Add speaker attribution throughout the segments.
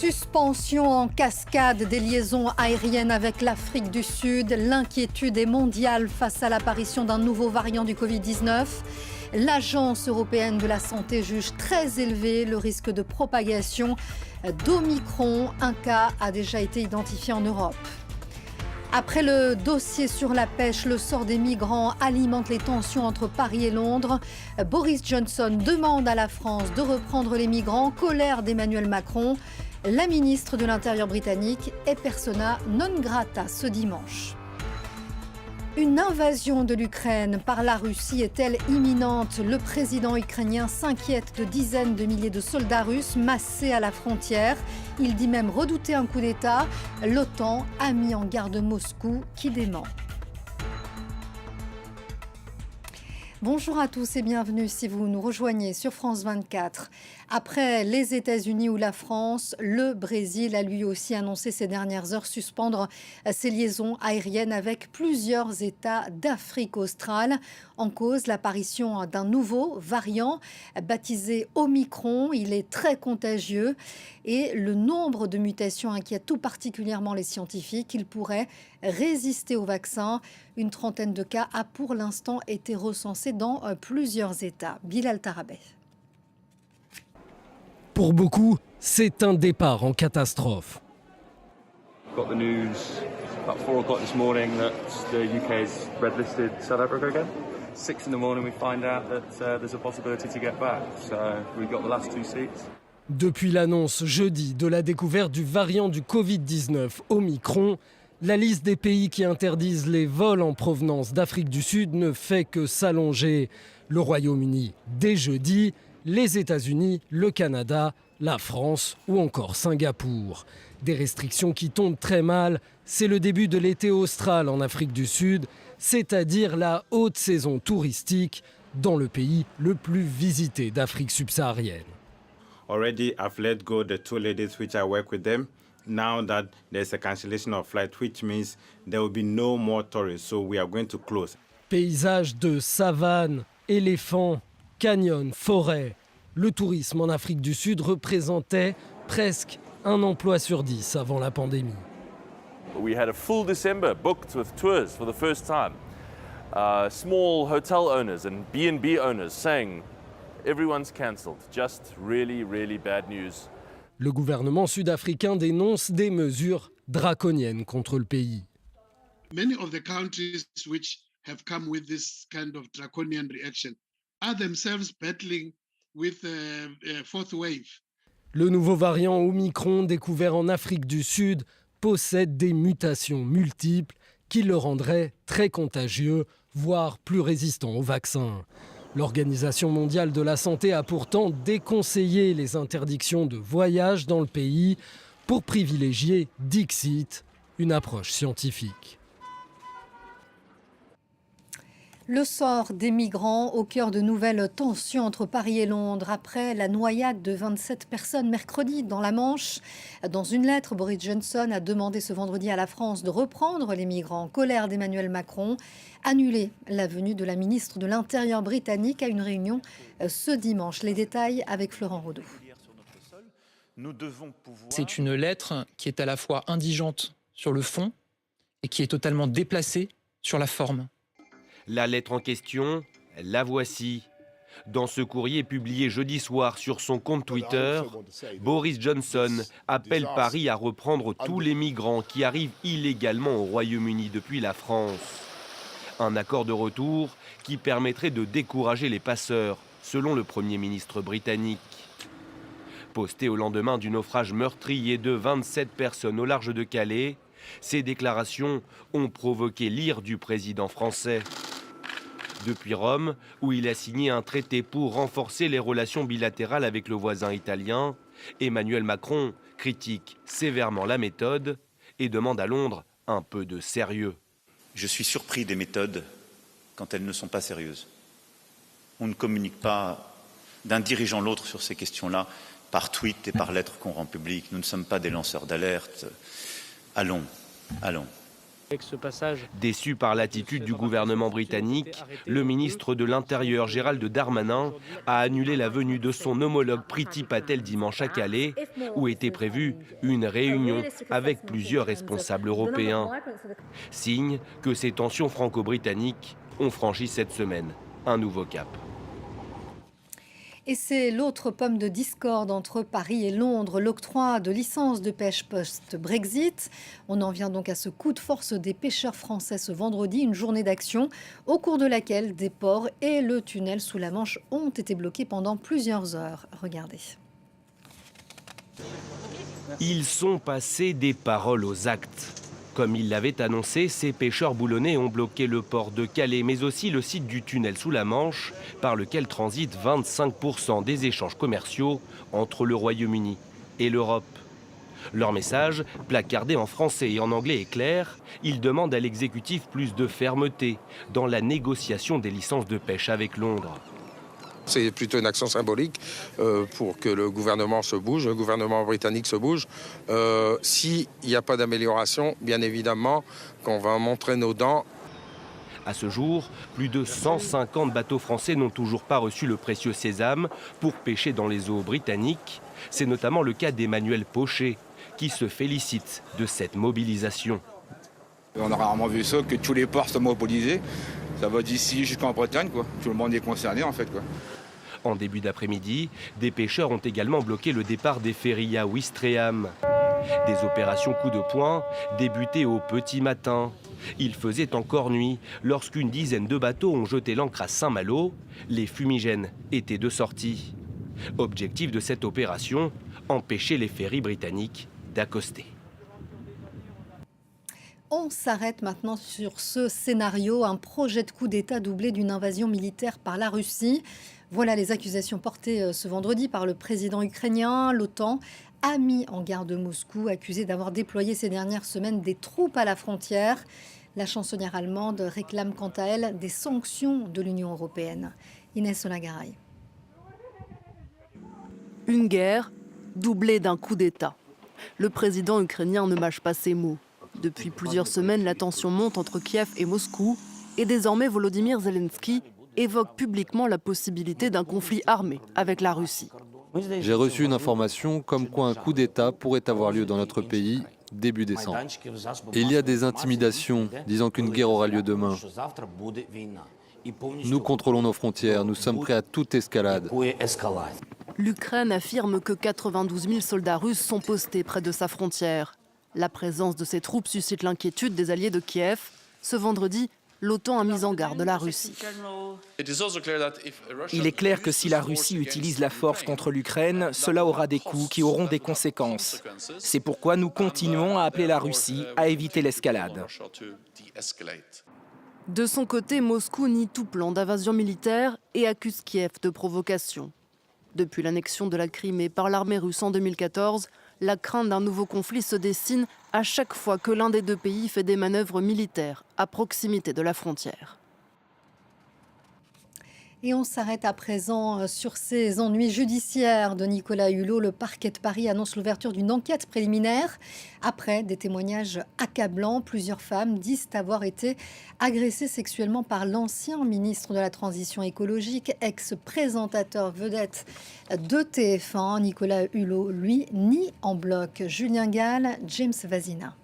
Speaker 1: Suspension en cascade des liaisons aériennes avec l'Afrique du Sud. L'inquiétude est mondiale face à l'apparition d'un nouveau variant du Covid-19. L'Agence européenne de la santé juge très élevé le risque de propagation d'Omicron. Un cas a déjà été identifié en Europe. Après le dossier sur la pêche, le sort des migrants alimente les tensions entre Paris et Londres. Boris Johnson demande à la France de reprendre les migrants. Colère d'Emmanuel Macron. La ministre de l'Intérieur britannique est persona non grata ce dimanche. Une invasion de l'Ukraine par la Russie est-elle imminente? Le président ukrainien s'inquiète de dizaines de milliers de soldats russes massés à la frontière. Il dit même redouter un coup d'État. L'OTAN a mis en garde Moscou qui dément. Bonjour à tous et bienvenue si vous nous rejoignez sur France 24. Après les États-Unis ou la France, le Brésil a lui aussi annoncé ces dernières heures suspendre ses liaisons aériennes avec plusieurs États d'Afrique australe. En cause, l'apparition d'un nouveau variant baptisé Omicron. Il est très contagieux et le nombre de mutations inquiète tout particulièrement les scientifiques. Il pourrait résister au vaccin. Une trentaine de cas a pour l'instant été recensés dans plusieurs États. Bilal Tarabeh.
Speaker 2: Pour beaucoup, c'est un départ en catastrophe.
Speaker 3: Got the news about 4 o'clock this morning that the UK's red-listed South Africa again. 6 in the morning we find out that there's a possibility to get back. So we've got the last 2 seats.
Speaker 2: Depuis l'annonce jeudi de la découverte du variant du Covid-19 Omicron, la liste des pays qui interdisent les vols en provenance d'Afrique du Sud ne fait que s'allonger. Le Royaume-Uni dès jeudi, les États-Unis, le Canada, la France ou encore Singapour. Des restrictions qui tombent très mal, c'est le début de l'été austral en Afrique du Sud, c'est-à-dire la haute saison touristique dans le pays le plus visité d'Afrique subsaharienne.
Speaker 4: Already I've let go the 2 ladies which I work with them. Now that there's a cancellation of flight, which means there will be no more tourists, so we are going to close.
Speaker 2: Paysages de savane, éléphants, canyons, forêts. Le tourisme en Afrique du Sud représentait presque un emploi sur 10 avant la pandémie.
Speaker 5: We had a full December booked with tours for the first time. Small hotel owners and B&B owners saying everyone's cancelled. Just really, really bad news.
Speaker 2: Le gouvernement sud-africain dénonce des mesures draconiennes contre le pays.
Speaker 6: Many of the countries which have come with this kind of draconian reaction are themselves battling with a fourth wave.
Speaker 2: Le nouveau variant Omicron découvert en Afrique du Sud possède des mutations multiples qui le rendraient très contagieux, voire plus résistant au vaccin. L'Organisation mondiale de la santé a pourtant déconseillé les interdictions de voyage dans le pays pour privilégier, dixit, une approche scientifique.
Speaker 1: Le sort des migrants au cœur de nouvelles tensions entre Paris et Londres après la noyade de 27 personnes mercredi dans la Manche. Dans une lettre, Boris Johnson a demandé ce vendredi à la France de reprendre les migrants. Colère d'Emmanuel Macron, annuler la venue de la ministre de l'Intérieur britannique à une réunion ce dimanche. Les détails avec Florent Rodeau.
Speaker 7: C'est une lettre qui est à la fois indigente sur le fond et qui est totalement déplacée sur la forme.
Speaker 8: La lettre en question, la voici. Dans ce courrier publié jeudi soir sur son compte Twitter, Boris Johnson appelle Paris à reprendre tous les migrants qui arrivent illégalement au Royaume-Uni depuis la France. Un accord de retour qui permettrait de décourager les passeurs, selon le Premier ministre britannique. Posté au lendemain du naufrage meurtrier de 27 personnes au large de Calais, ces déclarations ont provoqué l'ire du président français. Depuis Rome, où il a signé un traité pour renforcer les relations bilatérales avec le voisin italien, Emmanuel Macron critique sévèrement la méthode et demande à Londres un peu de sérieux.
Speaker 9: Je suis surpris des méthodes quand elles ne sont pas sérieuses. On ne communique pas d'un dirigeant à l'autre sur ces questions-là par tweet et par lettres qu'on rend publiques. Nous ne sommes pas des lanceurs d'alerte. Allons.
Speaker 8: Déçu par l'attitude du gouvernement britannique, le ministre de l'Intérieur Gérald Darmanin a annulé la venue de son homologue Priti Patel dimanche à Calais, où était prévue une réunion avec plusieurs responsables européens. Signe que ces tensions franco-britanniques ont franchi cette semaine un nouveau cap.
Speaker 1: Et c'est l'autre pomme de discorde entre Paris et Londres, l'octroi de licences de pêche post-Brexit. On en vient donc à ce coup de force des pêcheurs français ce vendredi, une journée d'action au cours de laquelle des ports et le tunnel sous la Manche ont été bloqués pendant plusieurs heures. Regardez.
Speaker 8: Ils sont passés des paroles aux actes. Comme ils l'avaient annoncé, ces pêcheurs boulonnais ont bloqué le port de Calais, mais aussi le site du tunnel sous la Manche, par lequel transitent 25% des échanges commerciaux entre le Royaume-Uni et l'Europe. Leur message, placardé en français et en anglais, est clair. Ils demandent à l'exécutif plus de fermeté dans la négociation des licences de pêche avec Londres.
Speaker 10: C'est plutôt une action symbolique pour que le gouvernement se bouge, le gouvernement britannique se bouge. S'il n'y a pas d'amélioration, bien évidemment qu'on va montrer nos dents.
Speaker 8: À ce jour, plus de 150 bateaux français n'ont toujours pas reçu le précieux sésame pour pêcher dans les eaux britanniques. C'est notamment le cas d'Emmanuel Pochet, qui se félicite de cette mobilisation.
Speaker 11: On a rarement vu ça, que tous les ports soient mobilisés. Ça va d'ici jusqu'en Bretagne, quoi. Tout le monde est concerné, en fait, quoi.
Speaker 8: En début d'après-midi, des pêcheurs ont également bloqué le départ des ferries à Ouistreham. Des opérations coup de poing débutaient au petit matin. Il faisait encore nuit lorsqu'une dizaine de bateaux ont jeté l'ancre à Saint-Malo. Les fumigènes étaient de sortie. Objectif de cette opération, empêcher les ferries britanniques d'accoster.
Speaker 1: On s'arrête maintenant sur ce scénario, un projet de coup d'État doublé d'une invasion militaire par la Russie. Voilà les accusations portées ce vendredi par le président ukrainien. L'OTAN a mis en garde Moscou, accusé d'avoir déployé ces dernières semaines des troupes à la frontière. La chancelière allemande réclame quant à elle des sanctions de l'Union européenne. Inès Olagaray.
Speaker 12: Une guerre doublée d'un coup d'État. Le président ukrainien ne mâche pas ses mots. Depuis plusieurs semaines, la tension monte entre Kiev et Moscou. Et désormais, Volodymyr Zelensky évoque publiquement la possibilité d'un conflit armé avec la Russie.
Speaker 13: J'ai reçu une information comme quoi un coup d'État pourrait avoir lieu dans notre pays début décembre. Et il y a des intimidations disant qu'une guerre aura lieu demain. Nous contrôlons nos frontières, nous sommes prêts à toute escalade.
Speaker 12: L'Ukraine affirme que 92 000 soldats russes sont postés près de sa frontière. La présence de ces troupes suscite l'inquiétude des alliés de Kiev. Ce vendredi, l'OTAN a mis en garde la Russie.
Speaker 14: Il est clair que si la Russie utilise la force contre l'Ukraine, cela aura des coûts qui auront des conséquences. C'est pourquoi nous continuons à appeler la Russie à éviter l'escalade.
Speaker 12: De son côté, Moscou nie tout plan d'invasion militaire et accuse Kiev de provocation. Depuis l'annexion de la Crimée par l'armée russe en 2014, la crainte d'un nouveau conflit se dessine à chaque fois que l'un des deux pays fait des manœuvres militaires à proximité de la frontière.
Speaker 1: Et on s'arrête à présent sur ces ennuis judiciaires de Nicolas Hulot. Le parquet de Paris annonce l'ouverture d'une enquête préliminaire. Après des témoignages accablants, plusieurs femmes disent avoir été agressées sexuellement par l'ancien ministre de la Transition écologique, ex-présentateur vedette de TF1. Nicolas Hulot, lui, nie en bloc. Julien Gall, James Vazina.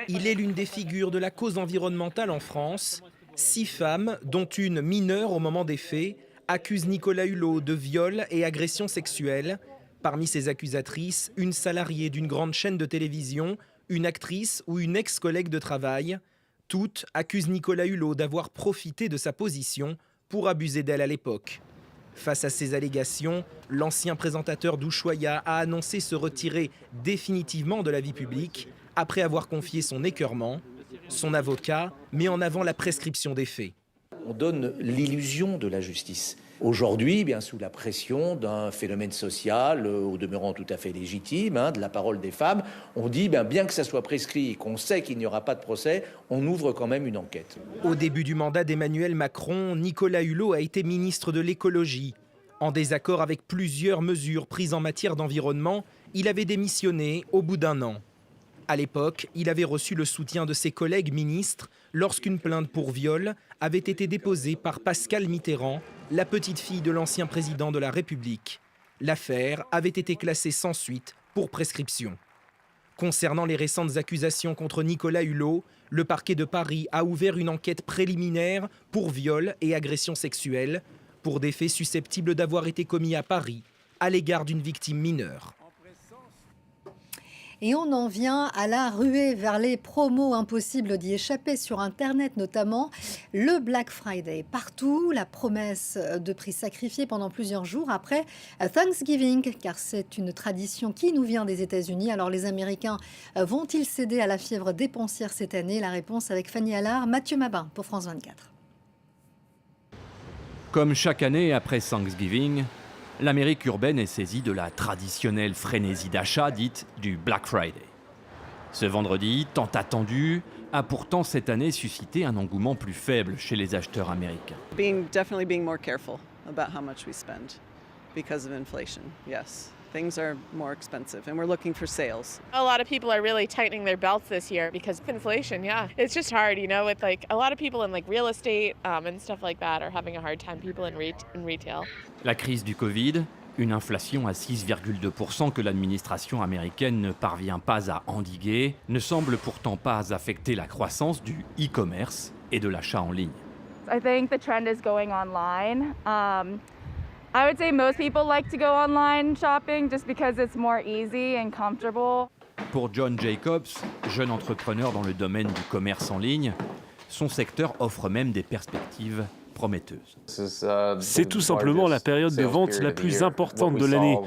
Speaker 14: Il est l'une des figures de la cause environnementale en France. 6 femmes, dont une mineure au moment des faits, accusent Nicolas Hulot de viol et agression sexuelle. Parmi ses accusatrices, une salariée d'une grande chaîne de télévision, une actrice ou une ex-collègue de travail. Toutes accusent Nicolas Hulot d'avoir profité de sa position pour abuser d'elle à l'époque. Face à ces allégations, l'ancien présentateur d'Ushuaïa a annoncé se retirer définitivement de la vie publique après avoir confié son écœurement. Son avocat met en avant la prescription des faits.
Speaker 15: On donne l'illusion de la justice. Aujourd'hui, bien sous la pression d'un phénomène social, au demeurant tout à fait légitime, de la parole des femmes, on dit bien que ça soit prescrit et qu'on sait qu'il n'y aura pas de procès, on ouvre quand même une enquête.
Speaker 14: Au début du mandat d'Emmanuel Macron, Nicolas Hulot a été ministre de l'écologie. En désaccord avec plusieurs mesures prises en matière d'environnement, il avait démissionné au bout d'un an. À l'époque, il avait reçu le soutien de ses collègues ministres lorsqu'une plainte pour viol avait été déposée par Pascale Mitterrand, la petite-fille de l'ancien président de la République. L'affaire avait été classée sans suite pour prescription. Concernant les récentes accusations contre Nicolas Hulot, le parquet de Paris a ouvert une enquête préliminaire pour viol et agression sexuelle, pour des faits susceptibles d'avoir été commis à Paris à l'égard d'une victime mineure.
Speaker 1: Et on en vient à la ruée vers les promos, impossible d'y échapper sur Internet notamment. Le Black Friday, partout, la promesse de prix sacrifiés pendant plusieurs jours après Thanksgiving, car c'est une tradition qui nous vient des États-Unis. Alors les Américains vont-ils céder à la fièvre dépensière cette année? La réponse avec Fanny Allard, Mathieu Mabin pour France 24.
Speaker 16: Comme chaque année après Thanksgiving, l'Amérique urbaine est saisie de la traditionnelle frénésie d'achat dite du Black Friday. Ce vendredi, tant attendu, a pourtant cette année suscité un engouement plus faible chez les acheteurs américains.
Speaker 17: Definitely being more careful about how much we spend because of inflation. Yes. Things are more expensive and we're looking for sales.
Speaker 18: A lot of people are really tightening their belts this year because of inflation, yeah. It's just hard, you know, with like a lot of people in like real estate and stuff like that are having a hard time, people in retail.
Speaker 16: La crise du Covid, une inflation à 6,2% que l'administration américaine ne parvient pas à endiguer, ne semble pourtant pas affecter la croissance du e-commerce et de l'achat en ligne.
Speaker 19: I think the trend is going online. I would say most people like to go online shopping just because it's more easy and comfortable.
Speaker 16: Pour John Jacobs, jeune entrepreneur dans le domaine du commerce en ligne, son secteur offre même des perspectives prometteuse.
Speaker 20: C'est tout simplement la période de vente la plus importante de l'année.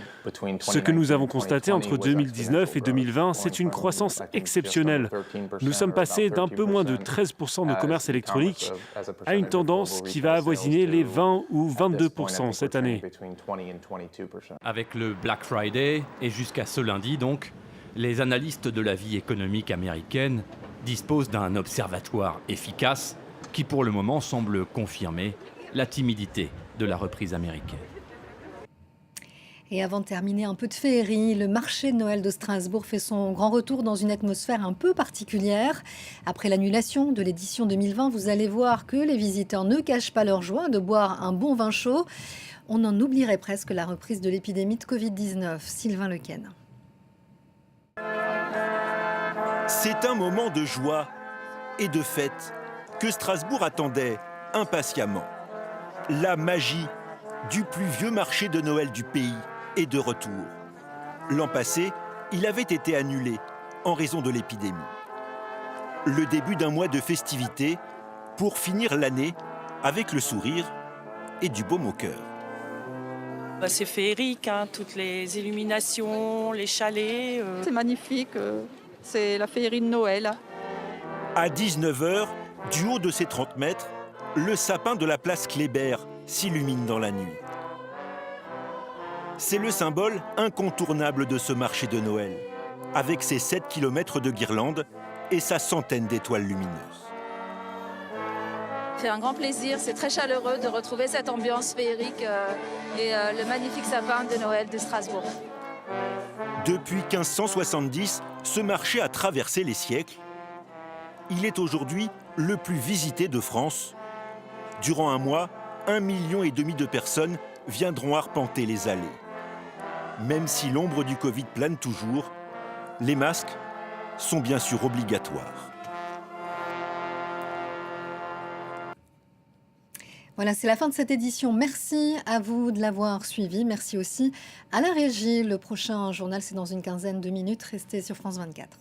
Speaker 20: Ce que nous avons constaté entre 2019 et 2020, c'est une croissance exceptionnelle. Nous sommes passés d'un peu moins de 13% de commerce électronique à une tendance qui va avoisiner les 20 ou 22% cette année.
Speaker 16: Avec le Black Friday et jusqu'à ce lundi donc, les analystes de la vie économique américaine disposent d'un observatoire efficace qui pour le moment semble confirmer la timidité de la reprise américaine.
Speaker 1: Et avant de terminer, un peu de féerie, le marché de Noël de Strasbourg fait son grand retour dans une atmosphère un peu particulière. Après l'annulation de l'édition 2020, vous allez voir que les visiteurs ne cachent pas leur joie de boire un bon vin chaud. On en oublierait presque la reprise de l'épidémie de Covid-19. Sylvain Lequesne.
Speaker 21: C'est un moment de joie et de fête que Strasbourg attendait impatiemment. La magie du plus vieux marché de Noël du pays est de retour. L'an passé, il avait été annulé en raison de l'épidémie. Le début d'un mois de festivités pour finir l'année avec le sourire et du baume au cœur.
Speaker 22: C'est féerique, hein, toutes les illuminations, les chalets.
Speaker 23: C'est magnifique, c'est la féerie de Noël.
Speaker 21: À 19h, du haut de ses 30 mètres, le sapin de la place Kléber s'illumine dans la nuit. C'est le symbole incontournable de ce marché de Noël, avec ses 7 km de guirlandes et sa centaine d'étoiles lumineuses.
Speaker 24: C'est un grand plaisir, c'est très chaleureux de retrouver cette ambiance féerique et le magnifique sapin de Noël de Strasbourg.
Speaker 21: Depuis 1570, ce marché a traversé les siècles. Il est aujourd'hui le plus visité de France. Durant un mois, 1,5 million de personnes viendront arpenter les allées. Même si l'ombre du Covid plane toujours, les masques sont bien sûr obligatoires.
Speaker 1: Voilà, c'est la fin de cette édition. Merci à vous de l'avoir suivi. Merci aussi à la régie. Le prochain journal, c'est dans une quinzaine de minutes. Restez sur France 24.